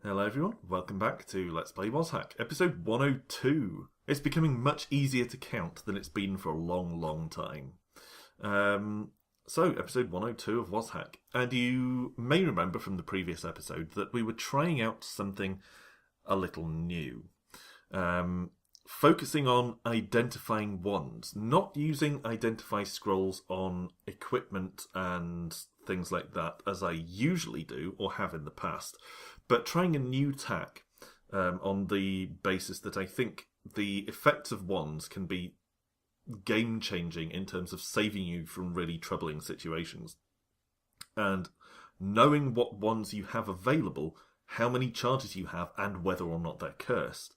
Hello everyone, welcome back to Let's Play WazHack, episode 102. It's becoming much easier to count than it's been for a long time. So, episode 102 of WazHack. And you may remember from the previous episode that we were trying out something a little new. Focusing on identifying wands, not using identify scrolls on equipment and things like that as I usually do or have in the past, but trying a new tack on the basis that I think the effects of wands can be game-changing in terms of saving you from really troubling situations. And knowing what wands you have available, how many charges you have, and whether or not they're cursed,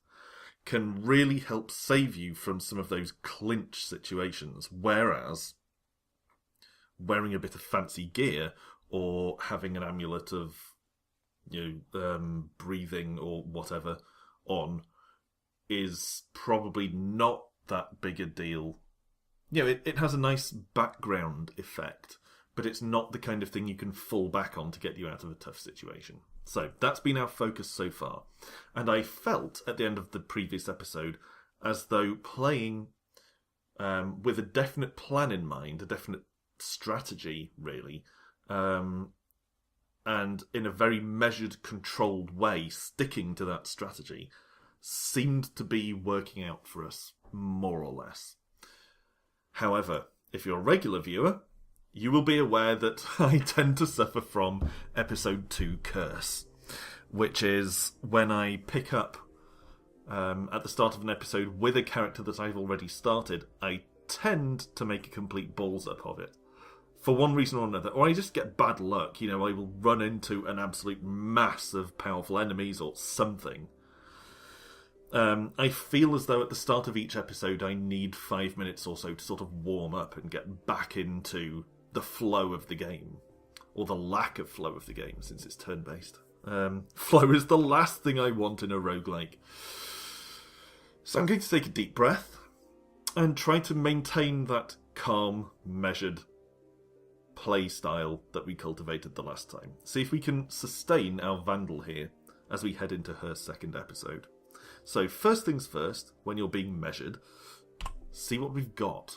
can really help save you from some of those clinch situations, whereas wearing a bit of fancy gear or having an amulet of breathing or whatever on is probably not that big a deal. It has a nice background effect, but it's not the kind of thing you can fall back on to get you out of a tough situation. So that's been our focus so far. And I felt at the end of the previous episode as though playing with a definite plan in mind, a definite strategy, really, and in a very measured, controlled way, sticking to that strategy, seemed to be working out for us, more or less. However, if you're a regular viewer, you will be aware that I tend to suffer from episode 2 curse, which is when I pick up at the start of an episode with a character that I've already started, I tend to make a complete balls up of it. For one reason or another, or I just get bad luck, I will run into an absolute mass of powerful enemies or something. I feel as though at the start of each episode I need 5 minutes or so to sort of warm up and get back into the flow of the game. Or the lack of flow of the game, since it's turn-based. Flow is the last thing I want in a roguelike. So I'm going to take a deep breath and try to maintain that calm, measured play style that we cultivated the last time. See if we can sustain our Vandal here as we head into her second episode. So first things first, when you're being measured, see what we've got.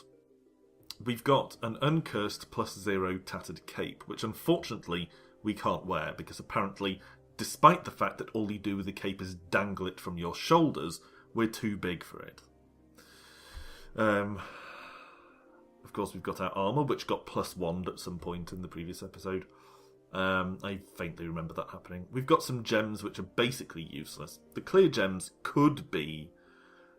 We've got an uncursed +0 tattered cape, which unfortunately we can't wear because apparently, despite the fact that all you do with the cape is dangle it from your shoulders, we're too big for it. Of course, we've got our armour, which got +1 at some point in the previous episode. I faintly remember that happening. We've got some gems which are basically useless. The clear gems could be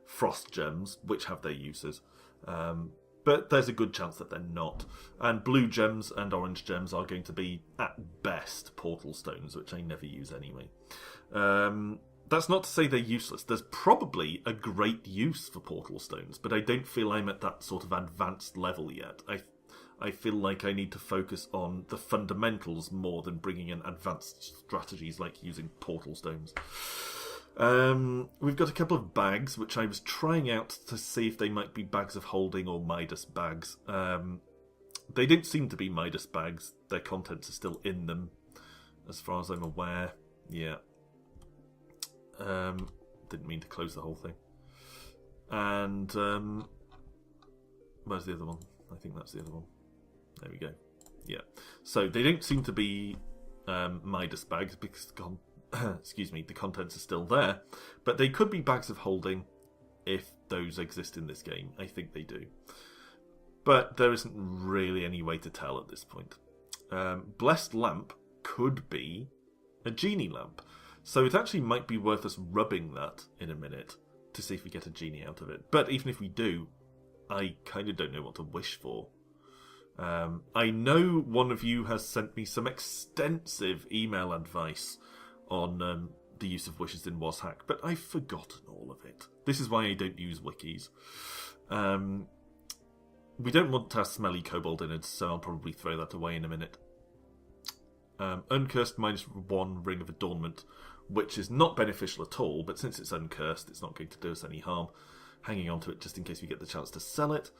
frost gems, which have their uses. But there's a good chance that they're not. And blue gems and orange gems are going to be, at best, portal stones, which I never use anyway. That's not to say they're useless. There's probably a great use for portal stones, but I don't feel I'm at that sort of advanced level yet. I feel like I need to focus on the fundamentals more than bringing in advanced strategies like using portal stones. We've got a couple of bags, which I was trying out to see if they might be bags of holding or Midas bags. They don't seem to be Midas bags. Their contents are still in them, as far as I'm aware. Yeah. Didn't mean to close the whole thing. And where's the other one? I think that's the other one. There we go. Yeah. So they don't seem to be Midas bags because the contents are still there. But they could be bags of holding if those exist in this game. I think they do. But there isn't really any way to tell at this point. Blessed lamp could be a genie lamp. So it actually might be worth us rubbing that in a minute to see if we get a genie out of it. But even if we do, I kind of don't know what to wish for. I know one of you has sent me some extensive email advice on the use of wishes in WazHack, but I've forgotten all of it. This is why I don't use wikis. We don't want our smelly kobold innards, so I'll probably throw that away in a minute. Uncursed -1 Ring of Adornment, which is not beneficial at all, but since it's uncursed, it's not going to do us any harm. Hanging on to it just in case we get the chance to sell it.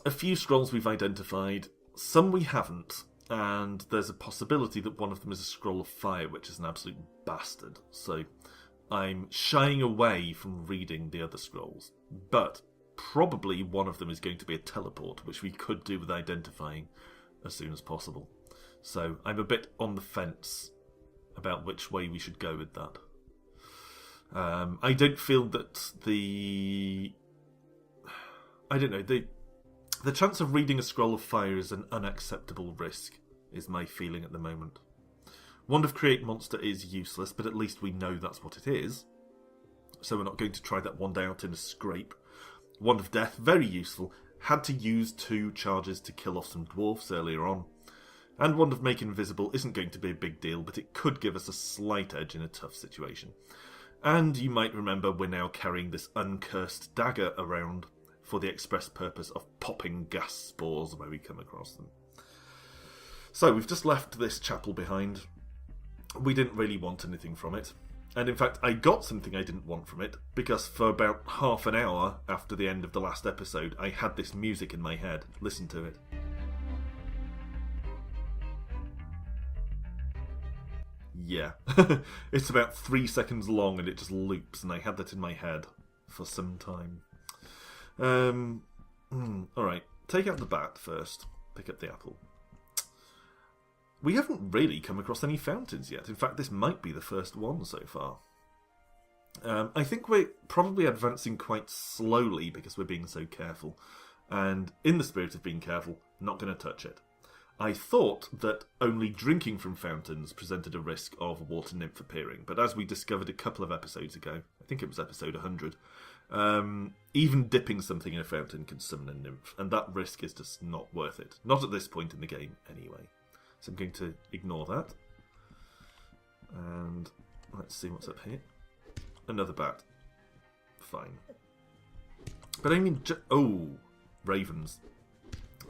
A few scrolls we've identified, some we haven't. and there's a possibility that one of them is a scroll of fire, which is an absolute bastard. So I'm shying away from reading the other scrolls, but probably one of them is going to be a teleport, which we could do with identifying as soon as possible. So I'm a bit on the fence about which way we should go with that. I don't feel that the chance of reading a scroll of fire is an unacceptable risk, is my feeling at the moment. Wand of Create Monster is useless, but at least we know that's what it is. So we're not going to try that wand out in a scrape. Wand of Death, very useful. Had to use 2 charges to kill off some dwarfs earlier on. And Wand of Make Invisible isn't going to be a big deal, but it could give us a slight edge in a tough situation. And you might remember we're now carrying this uncursed dagger around for the express purpose of popping gas spores where we come across them. So we've just left this chapel behind. We didn't really want anything from it. And in fact, I got something I didn't want from it, because for about half an hour after the end of the last episode, I had this music in my head. Listen to it. Yeah. It's about 3 seconds long and it just loops, and I had that in my head for some time. Alright, take out the bat first. Pick up the apple. We haven't really come across any fountains yet. In fact, this might be the first one so far. I think we're probably advancing quite slowly because we're being so careful. And in the spirit of being careful, not going to touch it. I thought that only drinking from fountains presented a risk of a water nymph appearing, but as we discovered a couple of episodes ago, I think it was episode 100, even dipping something in a fountain can summon a nymph, and that risk is just not worth it. Not at this point in the game, anyway. So I'm going to ignore that. And let's see what's up here. Another bat. Fine. But I mean, ravens.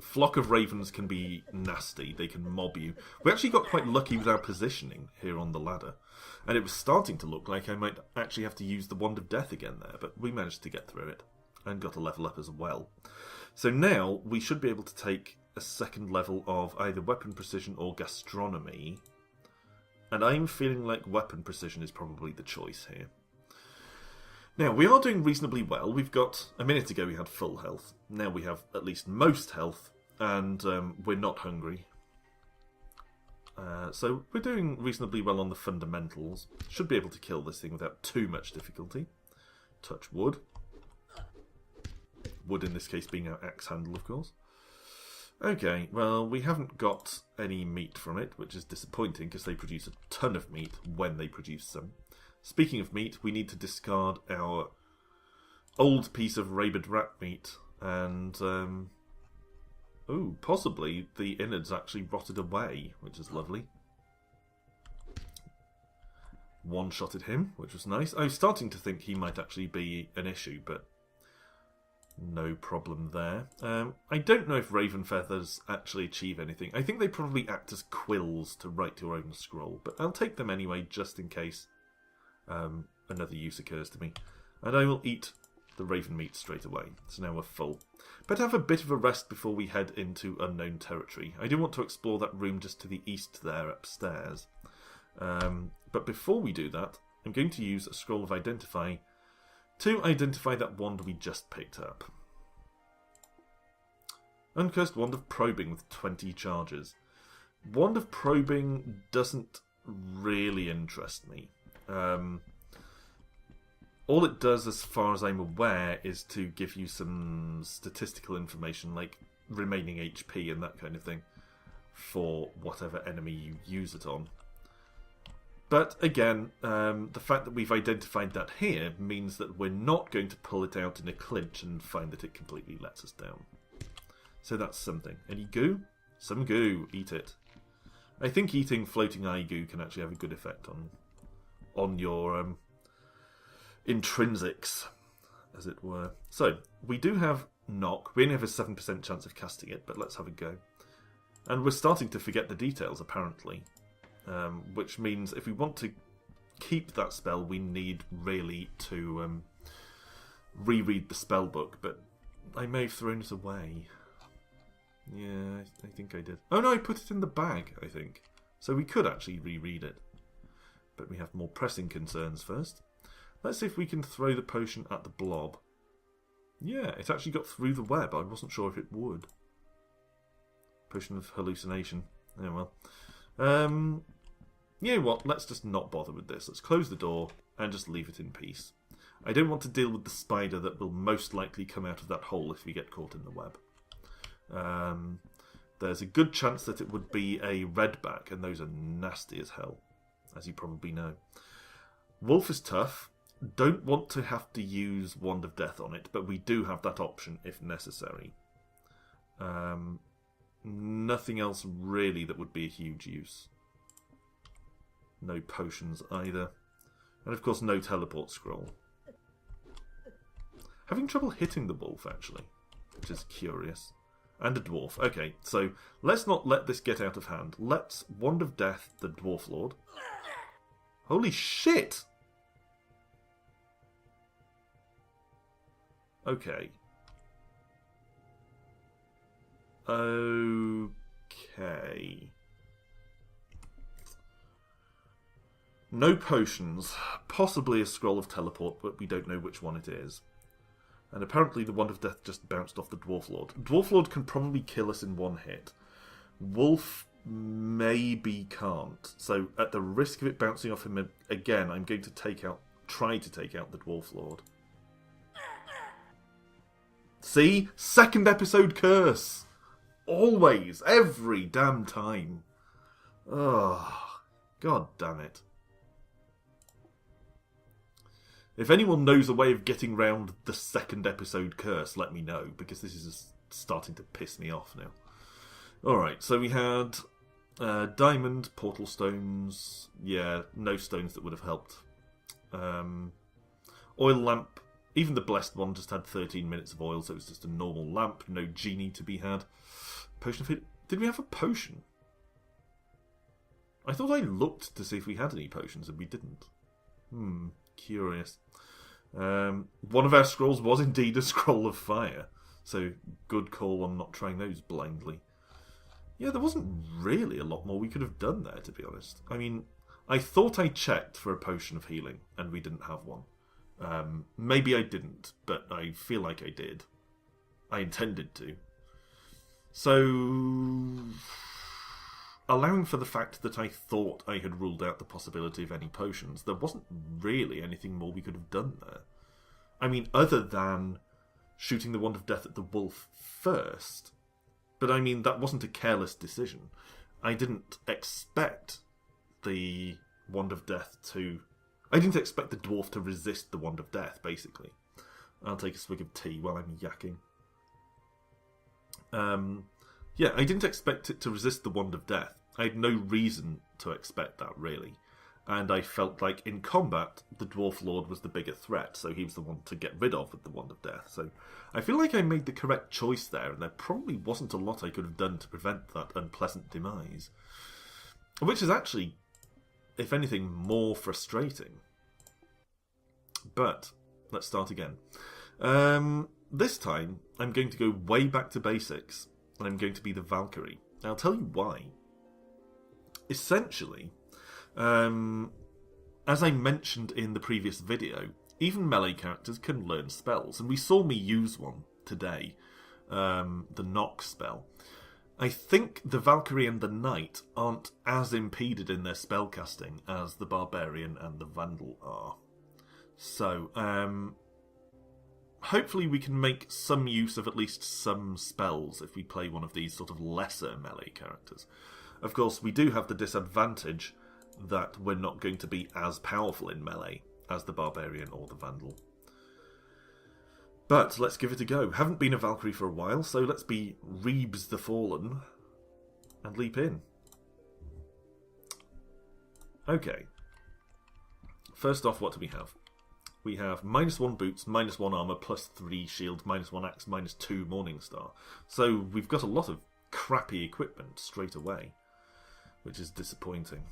Flock of ravens can be nasty. They can mob you. We actually got quite lucky with our positioning here on the ladder. And it was starting to look like I might actually have to use the Wand of Death again there. But we managed to get through it. And got a level up as well. So now we should be able to take a second level of either weapon precision or gastronomy. And I'm feeling like weapon precision is probably the choice here. Now, we are doing reasonably well. We've got, a minute ago we had full health. Now we have at least most health, and we're not hungry. So we're doing reasonably well on the fundamentals. Should be able to kill this thing without too much difficulty. Touch wood. Wood in this case being our axe handle, of course. Okay, well, we haven't got any meat from it, which is disappointing because they produce a ton of meat when they produce some. Speaking of meat, we need to discard our old piece of rabid rat meat, and possibly the innards actually rotted away, which is lovely. One-shotted him, which was nice. I was starting to think he might actually be an issue, but no problem there. I don't know if raven feathers actually achieve anything. I think they probably act as quills to write your own scroll, but I'll take them anyway, just in case another use occurs to me. And I will eat the raven meat straight away. So now we're full. But have a bit of a rest before we head into unknown territory. I do want to explore that room just to the east there upstairs. But before we do that, I'm going to use a scroll of identify to identify that wand we just picked up. Uncursed Wand of Probing with 20 charges. Wand of Probing doesn't really interest me. All it does, as far as I'm aware, is to give you some statistical information, like remaining HP and that kind of thing, for whatever enemy you use it on. But again, the fact that we've identified that here means that we're not going to pull it out in a clinch and find that it completely lets us down. So that's something. Any goo? Some goo. Eat it. I think eating floating eye goo can actually have a good effect on your intrinsics, as it were. So, we do have knock. We only have a 7% chance of casting it, but let's have a go. And we're starting to forget the details, apparently. Which means if we want to keep that spell, we need really to reread the spell book, but I may have thrown it away. Yeah, I think I did. Oh no, I put it in the bag, I think. So we could actually reread it. But we have more pressing concerns first. Let's see if we can throw the potion at the blob. Yeah, it actually got through the web. I wasn't sure if it would. Potion of hallucination. Oh well. You know what? Let's just not bother with this. Let's close the door and just leave it in peace. I don't want to deal with the spider that will most likely come out of that hole if we get caught in the web. There's a good chance that it would be a redback, and those are nasty as hell, as you probably know. Wolf is tough. Don't want to have to use Wand of Death on it, but we do have that option if necessary. Nothing else really that would be a huge use. No potions either. And of course no teleport scroll. Having trouble hitting the wolf actually, which is curious. And a dwarf. Okay, so let's not let this get out of hand. Let's Wand of Death the Dwarf Lord. Holy shit! Okay. Okay. No potions. Possibly a scroll of teleport, but we don't know which one it is. And apparently the Wand of Death just bounced off the Dwarf Lord. Dwarf Lord can probably kill us in one hit. Wolf maybe can't. So at the risk of it bouncing off him again, I'm going to try to take out the Dwarf Lord. See? Second episode curse! Always! Every damn time! Oh, god damn it. If anyone knows a way of getting round the second episode curse, let me know, because this is just starting to piss me off now. Alright, so we had diamond, portal stones, yeah, no stones that would have helped. Oil lamp, even the blessed one just had 13 minutes of oil, so it was just a normal lamp, no genie to be had. Potion of hit. Did we have a potion? I thought I looked to see if we had any potions, and we didn't. Curious. One of our scrolls was indeed a scroll of fire, so good call on not trying those blindly. Yeah, there wasn't really a lot more we could have done there, to be honest. I mean, I thought I checked for a potion of healing, and we didn't have one. Maybe I didn't, but I feel like I did. I intended to. So, allowing for the fact that I thought I had ruled out the possibility of any potions, there wasn't really anything more we could have done there. I mean, other than shooting the Wand of Death at the wolf first. But I mean, that wasn't a careless decision. I didn't expect the Wand of Death to... I didn't expect the dwarf to resist the Wand of Death, basically. I'll take a swig of tea while I'm yakking. Yeah, I didn't expect it to resist the Wand of Death. I had no reason to expect that, really. And I felt like in combat, the Dwarf Lord was the bigger threat, so he was the one to get rid of with the Wand of Death. So I feel like I made the correct choice there, and there probably wasn't a lot I could have done to prevent that unpleasant demise. Which is actually, if anything, more frustrating. But, let's start again. This time, I'm going to go way back to basics, and I'm going to be the Valkyrie. I'll tell you why. Essentially, as I mentioned in the previous video, even melee characters can learn spells, and we saw me use one today, the knock spell. I think the Valkyrie and the Knight aren't as impeded in their spellcasting as the Barbarian and the Vandal are. So, hopefully we can make some use of at least some spells if we play one of these sort of lesser melee characters. Of course, we do have the disadvantage that we're not going to be as powerful in melee as the Barbarian or the Vandal. But let's give it a go. Haven't been a Valkyrie for a while, so let's be Rebes the Fallen and leap in. Okay. First off, what do we have? We have -1 boots, -1 armour, +3 shield, -1 axe, -2 Morningstar. So we've got a lot of crappy equipment straight away, which is disappointing.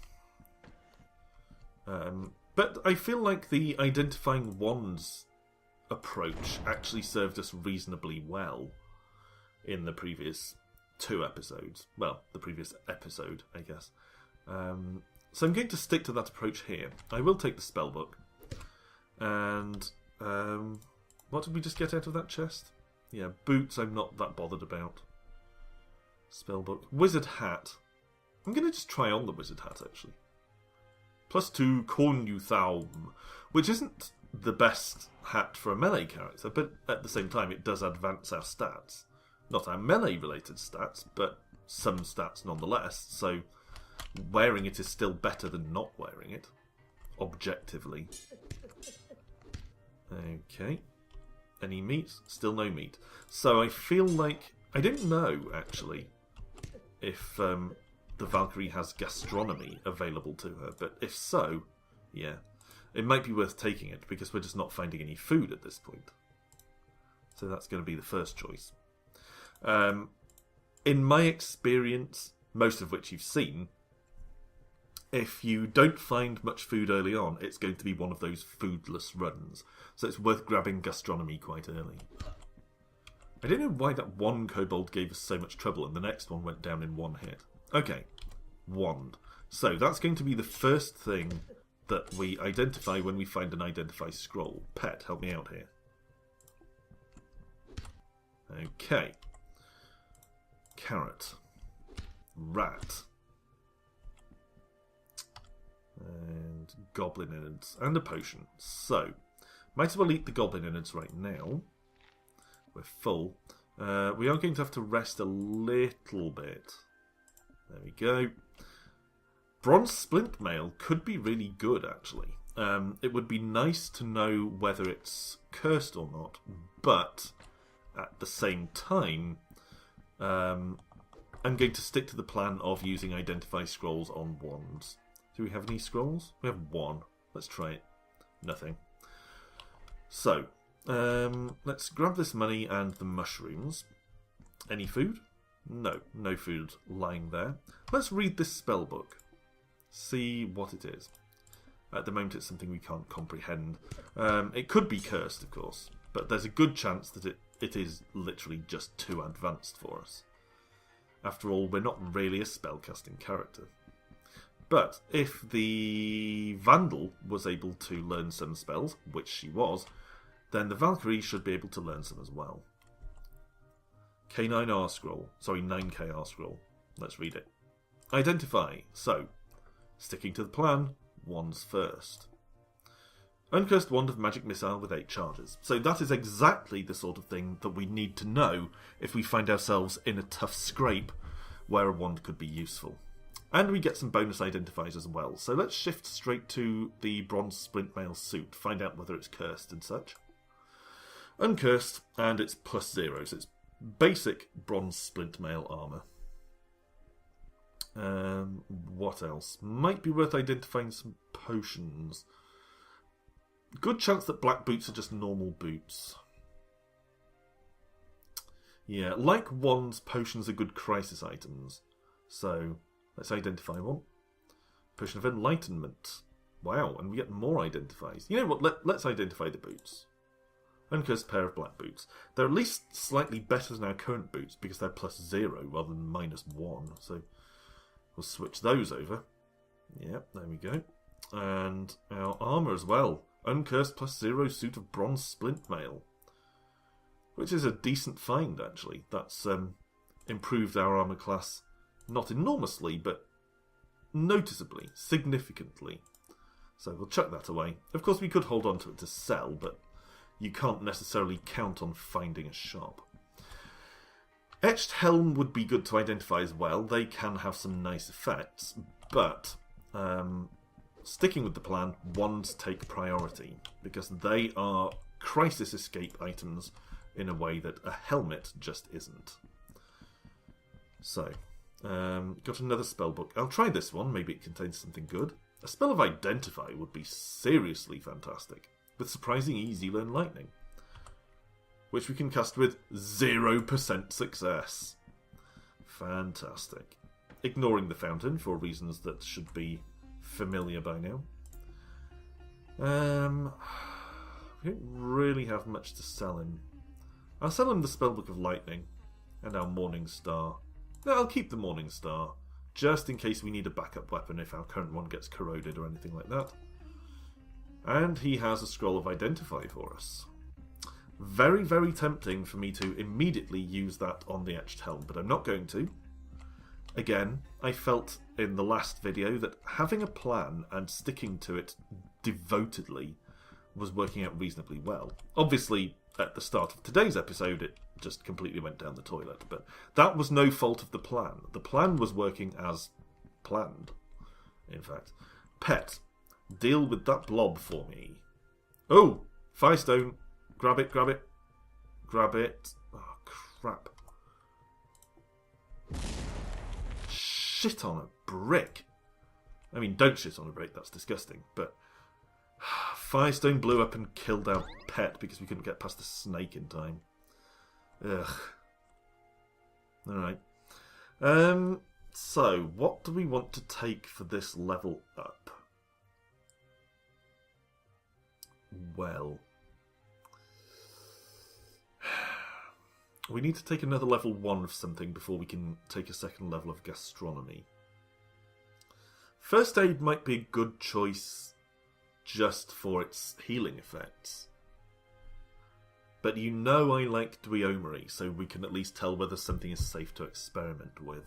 But I feel like the identifying wands approach actually served us reasonably well in the previous 2 episodes. Well, the previous episode, I guess. So I'm going to stick to that approach here. I will take the spellbook. And what did we just get out of that chest? Yeah, boots I'm not that bothered about. Spellbook. Wizard hat. I'm going to just try on the wizard hat, actually. +2 Cornuthaum, which isn't the best hat for a melee character, but at the same time it does advance our stats. Not our melee-related stats, but some stats nonetheless, so wearing it is still better than not wearing it, objectively. Okay. Any meat? Still no meat. So I feel like... I don't know, actually, if the Valkyrie has gastronomy available to her, but if so, yeah. It might be worth taking it, because we're just not finding any food at this point. So that's going to be the first choice. In my experience, most of which you've seen, if you don't find much food early on, it's going to be one of those foodless runs. So it's worth grabbing gastronomy quite early. I don't know why that one kobold gave us so much trouble and the next one went down in one hit. Okay, wand. So that's going to be the first thing that we identify when we find an identify scroll. Pet, help me out here. Okay. Carrot. Rat. And goblin innards. And a potion. So, might as well eat the goblin innards right now. We're full. We are going to have to rest a little bit. There we go. Bronze splint mail could be really good, actually. It would be nice to know whether it's cursed or not, but at the same time, I'm going to stick to the plan of using identify scrolls on wands. Do we have any scrolls? We have one. Let's try it. Nothing. So, let's grab this money and the mushrooms. Any food? No, no food lying there. Let's read this spell book. See what it is. At the moment it's something we can't comprehend. It could be cursed, of course, but there's a good chance that it is literally just too advanced for us. After all, we're not really a spellcasting character. But if the Vandal was able to learn some spells, which she was, then the Valkyrie should be able to learn some as well. K9R scroll. Sorry, 9KR scroll. Let's read it. Identify. So, sticking to the plan, wands first. Uncursed wand of magic missile with 8 charges. So that is exactly the sort of thing that we need to know if we find ourselves in a tough scrape where a wand could be useful. And we get some bonus identifiers as well. So let's shift straight to the bronze splint mail suit, find out whether it's cursed and such. Uncursed, and it's +0, so it's basic bronze splint mail armour. What else? Might be worth identifying some potions. Good chance that black boots are just normal boots. Yeah, like wands, potions are good crisis items. So, let's identify one. Potion of Enlightenment. Wow, and we get more identifiers. You know what, let's identify the boots. Uncursed pair of black boots. They're at least slightly better than our current boots because they're +0 rather than -1. So, we'll switch those over. Yep, there we go. And our armour as well. Uncursed +0 suit of bronze splint mail. Which is a decent find, actually. That's improved our armour class, not enormously, but noticeably, significantly. So we'll chuck that away. Of course, we could hold on to it to sell, but you can't necessarily count on finding a shop. Etched helm would be good to identify as well. They can have some nice effects, but sticking with the plan, wands take priority because they are crisis escape items in a way that a helmet just isn't. So, got another spell book. I'll try this one, maybe it contains something good. A spell of Identify would be seriously fantastic, with surprising easy learn lightning, which we can cast with 0% success. Fantastic. Ignoring the fountain for reasons that should be familiar by now. We don't really have much to sell him. I'll sell him the Spellbook of Lightning and our Morning Star. I'll keep the Morning Star, just in case we need a backup weapon if our current one gets corroded or anything like that. And he has a Scroll of Identify for us. Very, very tempting for me to immediately use that on the Etched Helm, but I'm not going to. Again, I felt in the last video that having a plan and sticking to it devotedly was working out reasonably well. Obviously, at the start of today's episode, it just completely went down the toilet, but that was no fault of the plan. The plan was working as planned, in fact. Pet, deal with that blob for me. Oh, Firestone. Grab it, grab it. Grab it. Oh, crap. Shit on a brick. I mean, don't shit on a brick, that's disgusting, but Firestone blew up and killed our pet because we couldn't get past the snake in time. Ugh. Alright. So, what do we want to take for this level up? Well, we need to take another level 1 of something before we can take a second level of gastronomy. First aid might be a good choice just for its healing effects. But you know I like Dweomery, so we can at least tell whether something is safe to experiment with.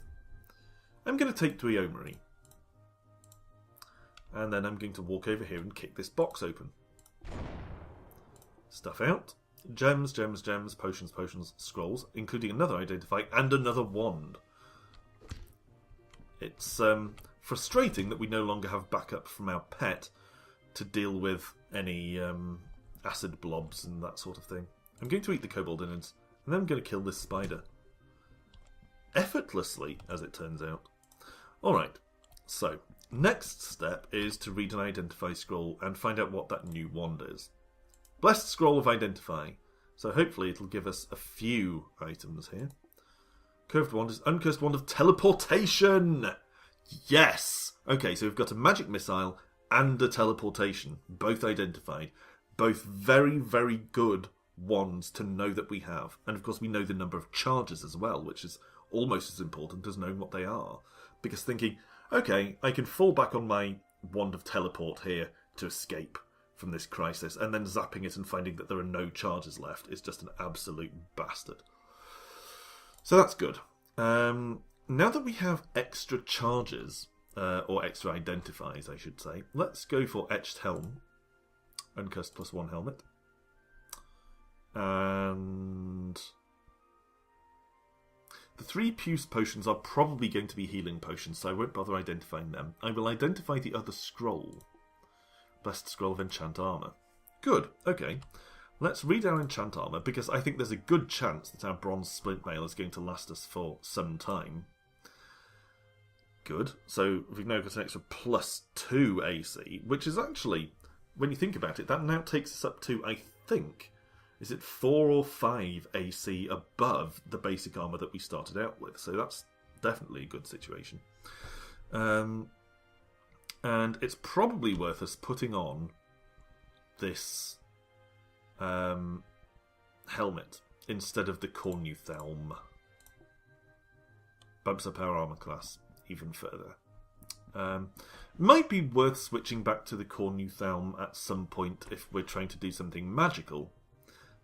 I'm going to take Dweomery. And then I'm going to walk over here and kick this box open. Stuff out. Gems, gems, gems, potions, potions, scrolls, including another identify and another wand. It's frustrating that we no longer have backup from our pet to deal with any acid blobs and that sort of thing. I'm going to eat the kobold innards, and then I'm going to kill this spider. Effortlessly, as it turns out. Alright, so, next step is to read an identify scroll and find out what that new wand is. Blessed Scroll of Identify. So hopefully it'll give us a few items here. Curved wand is Uncursed Wand of Teleportation! Yes! Okay, so we've got a magic missile and a teleportation. Both identified. Both very, very good wands to know that we have. And of course we know the number of charges as well, which is almost as important as knowing what they are. Because thinking, okay, I can fall back on my wand of teleport here to escape from this crisis, and then zapping it and finding that there are no charges left is just an absolute bastard. So that's good. Now that we have extra charges, or extra identifies I should say, let's go for Etched Helm. Uncursed +1 helmet. And the 3 Puce potions are probably going to be healing potions, so I won't bother identifying them. I will identify the other scroll. Blessed Scroll of Enchant Armour. Good, okay. Let's read our Enchant Armour, because I think there's a good chance that our Bronze Splint Mail is going to last us for some time. Good. So we've now got an extra +2 AC, which is actually, when you think about it, that now takes us up to, I think, is it 4 or 5 AC above the basic armour that we started out with. So that's definitely a good situation. And it's probably worth us putting on this helmet instead of the Cornuthelm. Bumps up our armour class even further. Might be worth switching back to the Cornuthelm at some point if we're trying to do something magical.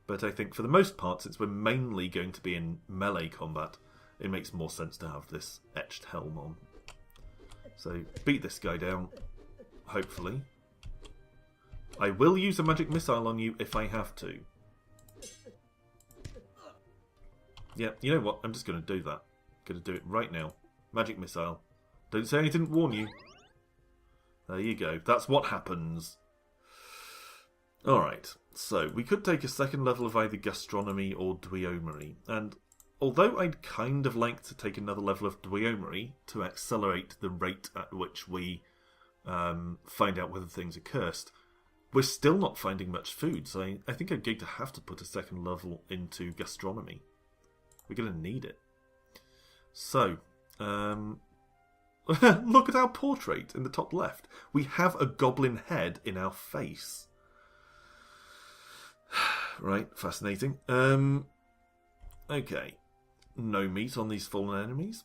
But I think for the most part, since we're mainly going to be in melee combat, it makes more sense to have this Etched Helm on. So, beat this guy down, hopefully. I will use a magic missile on you if I have to. Yeah, you know what? I'm just going to do that. Going to do it right now. Magic missile. Don't say I didn't warn you. There you go. That's what happens. Alright, so we could take a second level of either gastronomy or Dweomery. And although I'd kind of like to take another level of Dweomery to accelerate the rate at which we find out whether things are cursed, we're still not finding much food, so I think I'm going to have to put a second level into gastronomy. We're going to need it. So, look at our portrait in the top left. We have a goblin head in our face. Right, fascinating. Okay. No meat on these fallen enemies.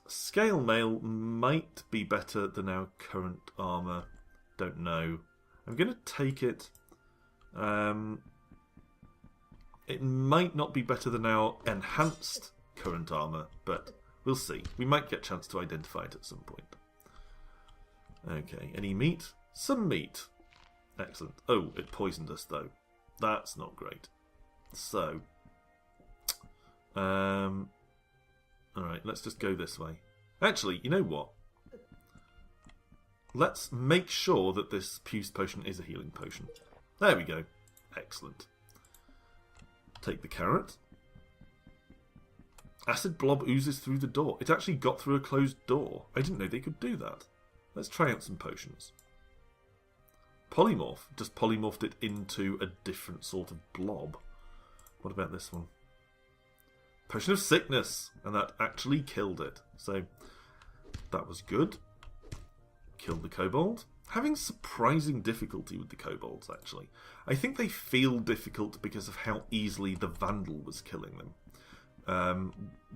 Scale mail might be better than our current armour. Don't know. I'm going to take it. It might not be better than our enhanced current armour, but we'll see. We might get a chance to identify it at some point. Okay, any meat? Some meat. Excellent. Oh, it poisoned us though. That's not great. So, alright, let's just go this way. Actually, you know what? Let's make sure that this Puce potion is a healing potion. There we go. Excellent. Take the carrot. Acid blob oozes through the door. It actually got through a closed door. I didn't know they could do that. Let's try out some potions. Polymorph. Just polymorphed it into a different sort of blob. What about this one? Potion of sickness. And that actually killed it. So, that was good. Killed the kobold. Having surprising difficulty with the kobolds, actually. I think they feel difficult because of how easily the vandal was killing them.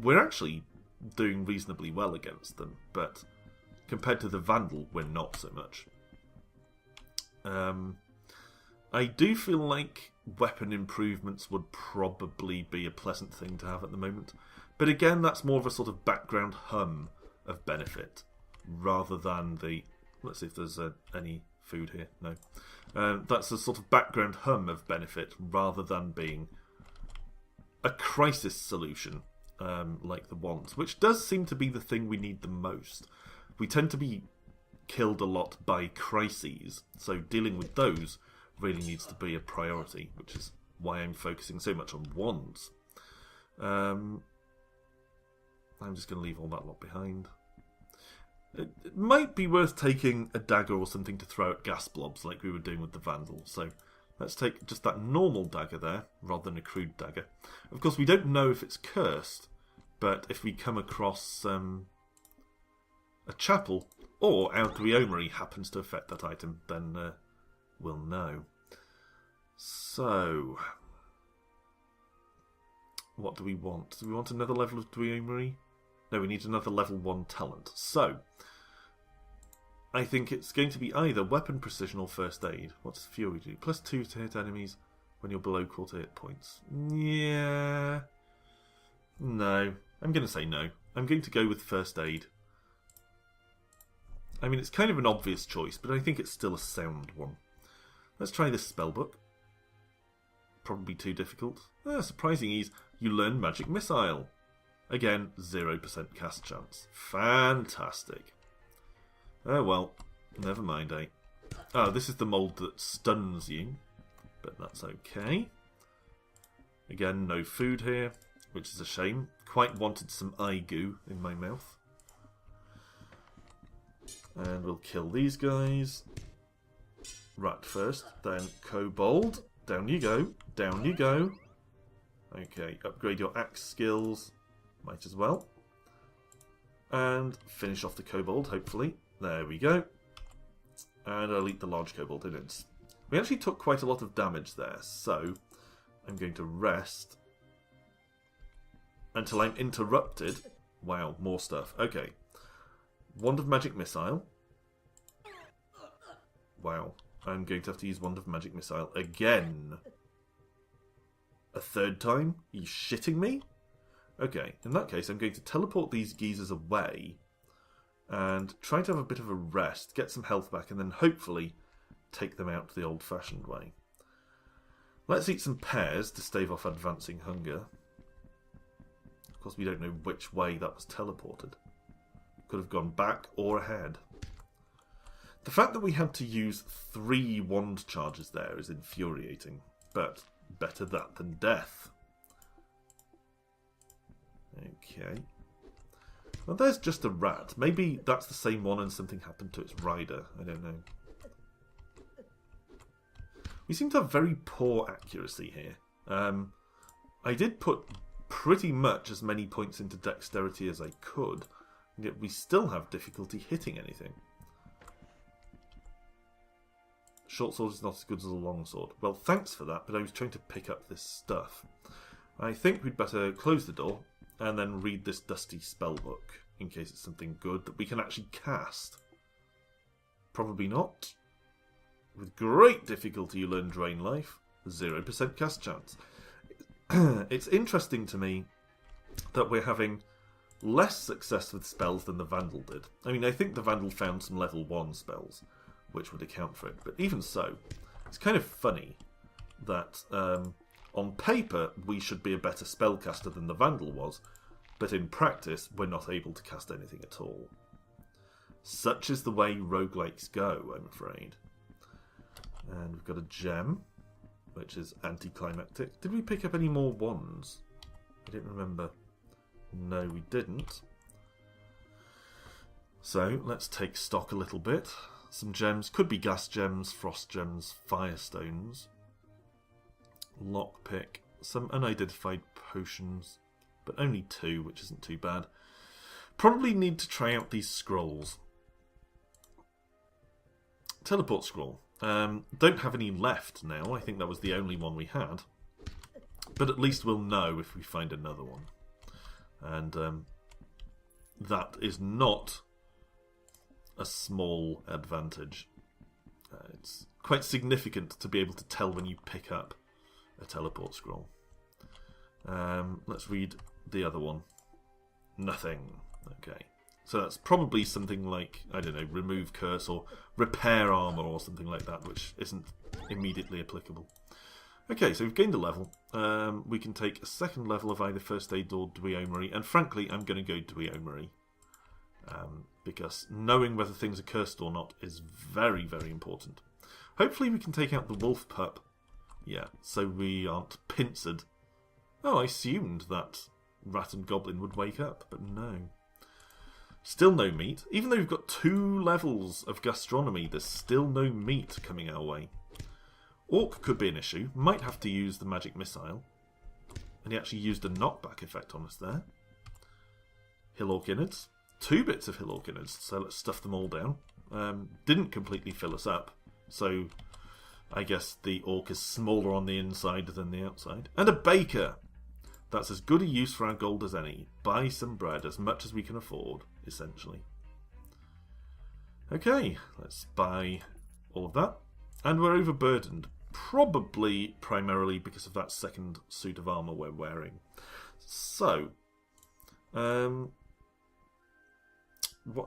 We're actually doing reasonably well against them, but compared to the vandal, we're not so much. I do feel like weapon improvements would probably be a pleasant thing to have at the moment. But again, that's more of a sort of background hum of benefit, rather than the... Let's see if there's any food here. No. That's a sort of background hum of benefit, rather than being a crisis solution, like the wands, which does seem to be the thing we need the most. We tend to be killed a lot by crises, so dealing with those really needs to be a priority, which is why I'm focusing so much on wands. I'm just going to leave all that lot behind. It might be worth taking a dagger or something to throw at gas blobs like we were doing with the vandal, so let's take just that normal dagger there, rather than a crude dagger. Of course, we don't know if it's cursed, but if we come across a chapel, or our Guillaumery happens to affect that item, then we'll know. So, what do we want? Do we want another level of Guillaumery? No, we need another level 1 talent. So, I think it's going to be either weapon precision or first aid. What's Fury do? +2 to hit enemies when you're below quarter hit points. Yeah. No. I'm going to say no. I'm going to go with first aid. I mean, it's kind of an obvious choice, but I think it's still a sound one. Let's try this spellbook. Probably too difficult. Surprising ease. You learn Magic Missile. Again, 0% cast chance. Fantastic. Oh well, never mind, eh? Oh, this is the mould that stuns you, but that's okay. Again, no food here, which is a shame. Quite wanted some eye goo in my mouth. And we'll kill these guys. Rat first, then kobold. Down you go, down you go. Okay, upgrade your axe skills. Might as well. And finish off the kobold, hopefully. There we go. And I'll eat the large kobold in it. We actually took quite a lot of damage there, so I'm going to rest until I'm interrupted. Wow, more stuff. Okay. Wand of Magic Missile. Wow. I'm going to have to use Wand of Magic Missile again. A third time? Are you shitting me? Okay, in that case, I'm going to teleport these geezers away and try to have a bit of a rest, get some health back, and then hopefully take them out the old-fashioned way. Let's eat some pears to stave off advancing hunger. Of course, we don't know which way that was teleported. Could have gone back or ahead. The fact that we had to use 3 wand charges there is infuriating, but better that than death. Okay. Well, there's just a rat. Maybe that's the same one and something happened to its rider. I don't know. We seem to have very poor accuracy here. I did put pretty much as many points into dexterity as I could, and yet we still have difficulty hitting anything. Short sword is not as good as a long sword. Well, thanks for that, but I was trying to pick up this stuff. I think we'd better close the door and then read this dusty spellbook in case it's something good that we can actually cast. Probably not. With great difficulty you learn Drain Life. 0% cast chance. It's interesting to me that we're having less success with spells than the Vandal did. I mean, I think the Vandal found some level 1 spells, which would account for it. But even so, it's kind of funny that on paper we should be a better spellcaster than the Vandal was, but in practice we're not able to cast anything at all. Such is the way roguelikes go, I'm afraid. And we've got a gem, which is anticlimactic. Did we pick up any more wands? I don't remember. No, we didn't. So, let's take stock a little bit. Some gems. Could be gas gems, frost gems, firestones. Lockpick. Some unidentified potions. But only 2, which isn't too bad. Probably need to try out these scrolls. Teleport scroll. Don't have any left now. I think that was the only one we had. But at least we'll know if we find another one. And that is not a small advantage. It's quite significant to be able to tell when you pick up a teleport scroll. Let's read the other one. Nothing. Okay. So that's probably something like, I don't know, remove curse or repair armor or something like that, which isn't immediately applicable. Okay, so we've gained a level. We can take a second level of either First Aid or Dweomery, and frankly, I'm going to go Dweomery. Because knowing whether things are cursed or not is very, very important. Hopefully we can take out the wolf pup. Yeah, so we aren't pincered. Oh, I assumed that rat and goblin would wake up, but no. Still no meat. Even though we've got 2 levels of gastronomy, there's still no meat coming our way. Orc could be an issue. Might have to use the magic missile. And he actually used a knockback effect on us there. Hill Orc innards. 2 bits of Hill Orc innards, so let's stuff them all down. Didn't completely fill us up, so I guess the Orc is smaller on the inside than the outside. And a baker! That's as good a use for our gold as any. Buy some bread, as much as we can afford, essentially. Okay, let's buy all of that. And we're overburdened. Probably primarily because of that second suit of armour we're wearing. So, what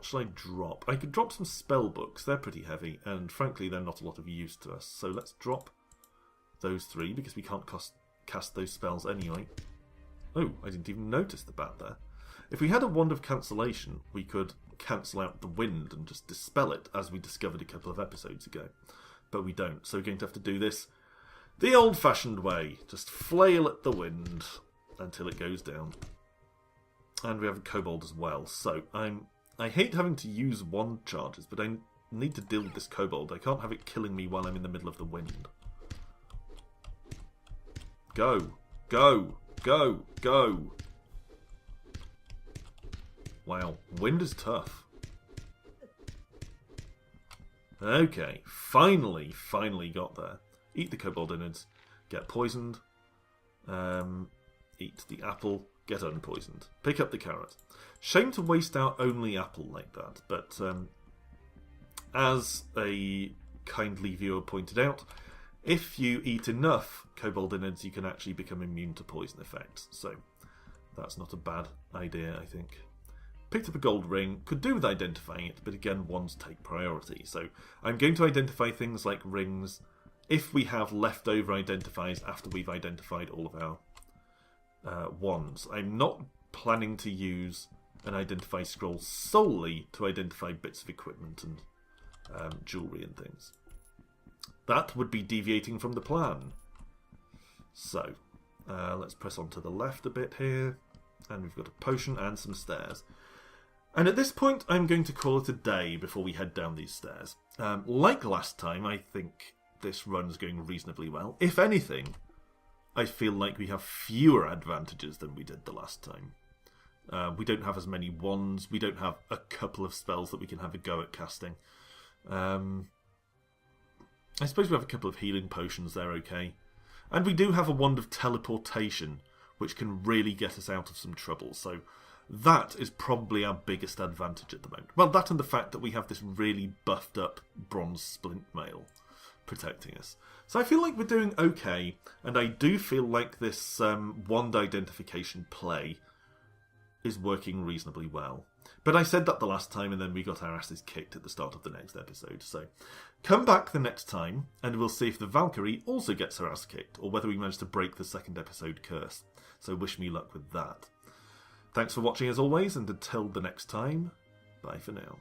shall I drop? I could drop some spell books. They're pretty heavy, and frankly, they're not a lot of use to us. So let's drop those 3, because we can't cast those spells anyway. Oh, I didn't even notice the bat there. If we had a Wand of Cancellation, we could cancel out the wind and just dispel it, as we discovered a couple of episodes ago. But we don't, so we're going to have to do this the old-fashioned way. Just flail at the wind until it goes down. And we have a kobold as well, so I hate having to use wand charges, but I need to deal with this kobold. I can't have it killing me while I'm in the middle of the wind. Go! Go! Go! Go! Wow, wind is tough. Okay, finally got there. Eat the kobold innards, get poisoned. Eat the apple, get unpoisoned. Pick up the carrot. Shame to waste our only apple like that, but as a kindly viewer pointed out, if you eat enough kobold innards, you can actually become immune to poison effects. So that's not a bad idea, I think. Picked up a gold ring. Could do with identifying it, but again, wands take priority. So I'm going to identify things like rings if we have leftover identifiers after we've identified all of our wands. I'm not planning to use an identify scroll solely to identify bits of equipment and jewellery and things. That would be deviating from the plan. So, let's press on to the left a bit here. And we've got a potion and some stairs. And at this point, I'm going to call it a day before we head down these stairs. Like last time, I think this run's going reasonably well. If anything, I feel like we have fewer advantages than we did the last time. We don't have as many wands. We don't have a couple of spells that we can have a go at casting. I suppose we have a couple of healing potions, they're okay. And we do have a wand of teleportation, which can really get us out of some trouble. So That is probably our biggest advantage at the moment. Well, that and the fact that we have this really buffed up bronze splint mail protecting us. So I feel like we're doing okay, and I do feel like this wand identification play is working reasonably well. But I said that the last time, and then we got our asses kicked at the start of the next episode. So come back the next time, and we'll see if the Valkyrie also gets her ass kicked, or whether we manage to break the second episode curse. So wish me luck with that. Thanks for watching as always, and until the next time, bye for now.